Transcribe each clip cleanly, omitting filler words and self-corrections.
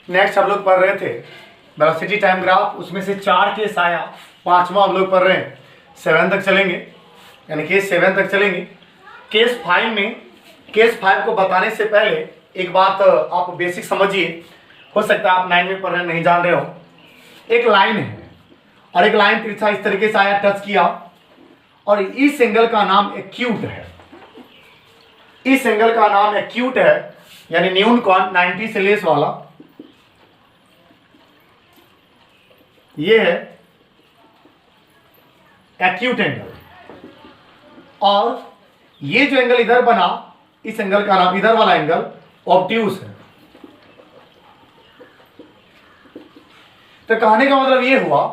Next हम लोग पढ़ रहे थे वेलोसिटी टाइम ग्राफ, उसमें से 4 केस आया, 5वां हम लोग पढ़ रहे हैं, 7 तक चलेंगे, यानी केस 7 तक चलेंगे। केस 5 में, केस 5 को बताने से पहले एक बात आप बेसिक समझिए, हो सकता है आप 9 में पढ़ रहे नहीं जान रहे हो। एक लाइन है और एक लाइन तिरछा इस तरीके से आया, टच किया, और इस एंगल का नाम एक्यूट है, इस एंगल का नाम एक्यूट है, यानी न्यून कोण 90 से लेस वाला, ये है एक्यूट एंगल। और ये जो एंगल इधर बना, इस एंगल का नाम, इधर वाला एंगल ऑब्ट्यूस है। तो कहने का मतलब ये हुआ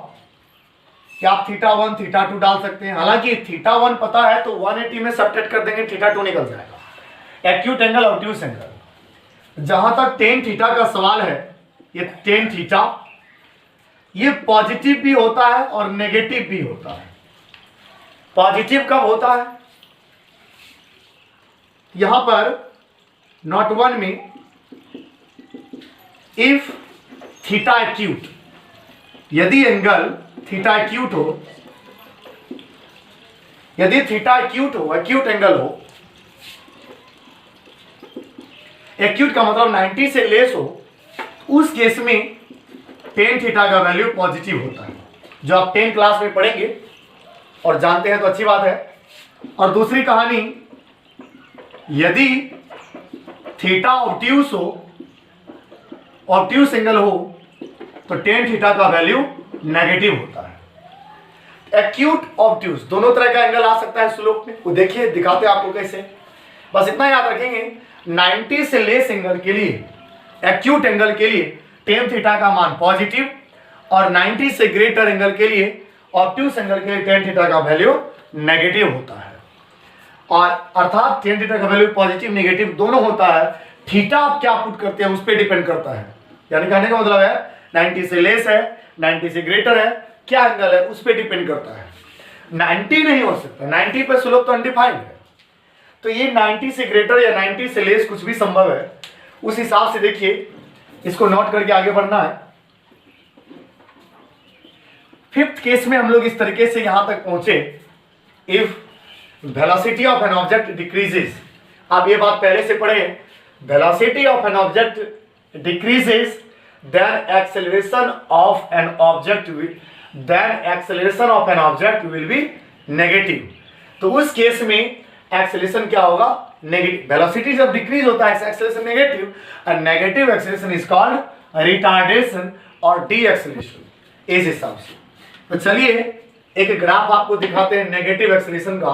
कि आप θ1 θ2 डाल सकते हैं। हालांकि θ1 पता है तो 180 में सब्ट्रैक्ट कर देंगे, θ2 निकल जाएगा। Acute angle, obtuse angle. जहां तक tan θ का सवाल है, ये tan θ ये पॉजिटिव भी होता है और नेगेटिव भी होता है। पॉजिटिव कब होता है? यहां पर नोट 1 में इफ थीटा एक्यूट, यदि एंगल थीटा एक्यूट हो, यदि थीटा एक्यूट हो, एक्यूट एंगल हो, एक्यूट का मतलब 90 से लेस हो, उस केस में tan थीटा का वैल्यू पॉजिटिव होता है, जो आप 10 क्लास में पढ़ेंगे और जानते हैं तो अच्छी बात है। और दूसरी कहानी, यदि थीटा ऑब्ट्यूस हो, ऑब्ट्यूस एंगल हो, तो tan थीटा का वैल्यू नेगेटिव होता है। एक्यूट ऑब्ट्यूस दोनों तरह का एंगल आ सकता है स्लोप में, वो देखिए दिखाते हैं आपको कैसे। बस इतना याद रखेंगे, 90 से लेस एंगल के लिए, एक्यूट एंगल के लिए tan थीटा का मान पॉजिटिव, और 90 से ग्रेटर एंगल के लिए, ऑब्ट्यूस एंगल के लिए tan थीटा का वैल्यू नेगेटिव होता है। और अर्थात tan थीटा का वैल्यू पॉजिटिव नेगेटिव दोनों होता है। थीटा आप क्या पुट करते हैं उस पर डिपेंड करता है। यानी कहने का मतलब है 90 से लेस है, 90 से ग्रेटर है, क्या एंगल है उस पर डिपेंड करता है। 90 नहीं हो सकता, 90 पे स्लोप तो अनडिफाइंड है। तो ये 90 से ग्रेटर या 90 से लेस कुछ भी संभव है। उस हिसाब से देखिए, इसको नोट करके आगे बढ़ना है। 5th केस में हम लोग इस तरीके से यहां तक पहुंचे, if velocity of an object decreases. आप ये बात पहले से पढ़े, velocity of an object decreases then acceleration of an object will be negative. तो उस केस में एक्सेलरेशन क्या होगा? नेगेटिव। वेलोसिटी जब डिक्रीज होता है, एक्सेलरेशन नेगेटिव, और negative acceleration is called retardation और डी एक्सेलरेशन। इस हिसाब से तो चलिए एक ग्राफ आपको दिखाते हैं नेगेटिव एक्सेलरेशन का,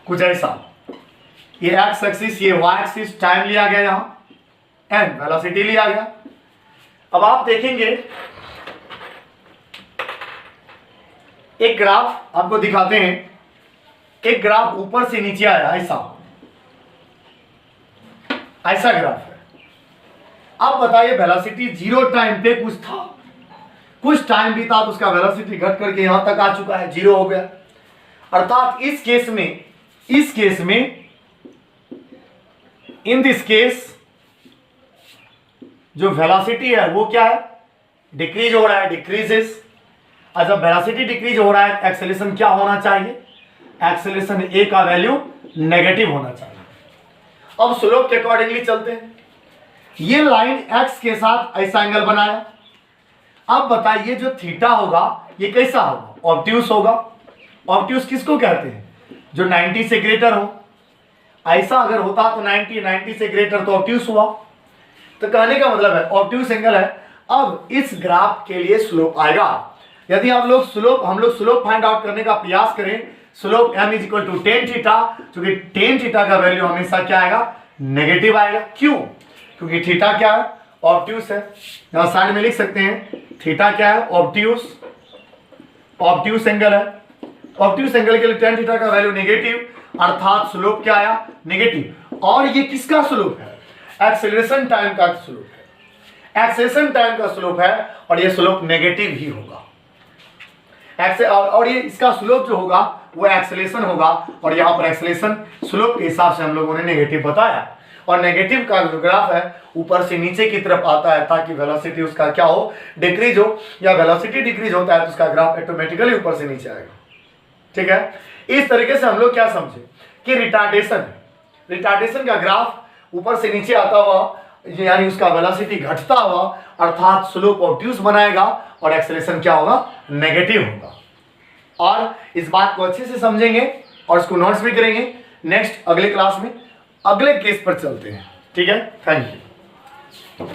कुछ ऐसा। ये एक्स एक्सिस, ये वाई एक्सिस, टाइम लिया गया यहां, एंड वेलोसिटी लिया गया। अब आप देखेंगे एक ग्राफ आपको दिखाते हैं, एक ग्राफ ऊपर से नीचे आया, ऐसा ग्राफ है। अब बताइए वेलोसिटी 0 टाइम पे कुछ था, कुछ टाइम भी था तो उसका वेलोसिटी घट करके यहां तक आ चुका है, 0 हो गया। अर्थात इस केस में इन दिस केस जो वेलोसिटी है वो क्या है? डिक्रीज हो रहा है, डिक्रीजेस। और जब वेलोसिटी डिक्रीज हो रहा है, एक्सेलरेशन क्या होना चाहिए? एक्सेलरेशन ए का वैल्यू नेगेटिव होना चाहिए। अब स्लोप के अकॉर्डिंगली चलते हैं। ये लाइन एक्स के साथ ऐसा एंगल बनाया। अब बताइए जो थीटा होगा ये कैसा होगा? ऑब्ट्यूस होगा। ऑब्ट्यूस किसको कहते हैं? जो 90 से ग्रेटर हो। ऐसा अगर होता तो 90 से ग्रेटर तो ऑब्ट्यूस हुआ। तो कहने का मतलब है ऑब्ट्यूस एंगल है। अब इस ग्राफ के लिए स्लोप आएगा। यदि हम लोग स्लोप फाइंड आउट करने का प्रयास करें, slope m is equal to tan theta, क्योंकि tan थीटा का वैल्यू हमेशा क्या आएगा? नेगेटिव आएगा। क्यों? क्योंकि थीटा क्या है? ऑब्ट्यूस है। यहां साइड में लिख सकते हैं थीटा क्या है? ऑब्ट्यूस। ऑब्ट्यूस एंगल है। ऑब्ट्यूस एंगल के लिए tan थीटा का वैल्यू नेगेटिव, अर्थात स्लोप क्या आया? नेगेटिव। और ये किसका स्लोप है? एक्सेलरेशन टाइम का स्लोप है। एक्सेलरेशन टाइम का स्लोप है और ये स्लोप नेगेटिव ही होगा। और ये इसका स्लोप जो होगा वो एक्सेलरेशन होगा, और यहां पर एक्सेलरेशन स्लोप के हिसाब से हम लोगों ने नेगेटिव बताया। और नेगेटिव का जो ग्राफ है ऊपर से नीचे की तरफ आता है ताकि वेलोसिटी उसका क्या हो, डिक्रीज हो, या वेलोसिटी डिक्रीज होता है तो उसका ग्राफ ऑटोमेटिकली ऊपर से नीचे आएगा। ठीक है, इस तरीके से हम लोग क्या समझे कि रिटार्डेशन का ग्राफ ऊपर से नीचे आता हुआ यानी उसका वेलोसिटी घटता हुआ अर्थात स्लोप ऑब्ट्यूज बनाएगा और एक्सेलरेशन क्या होगा, नेगेटिव होगा। और इस बात को अच्छे से समझेंगे और इसको नोट्स भी करेंगे। नेक्स्ट अगले क्लास में अगले केस पर चलते हैं। ठीक है, थैंक यू।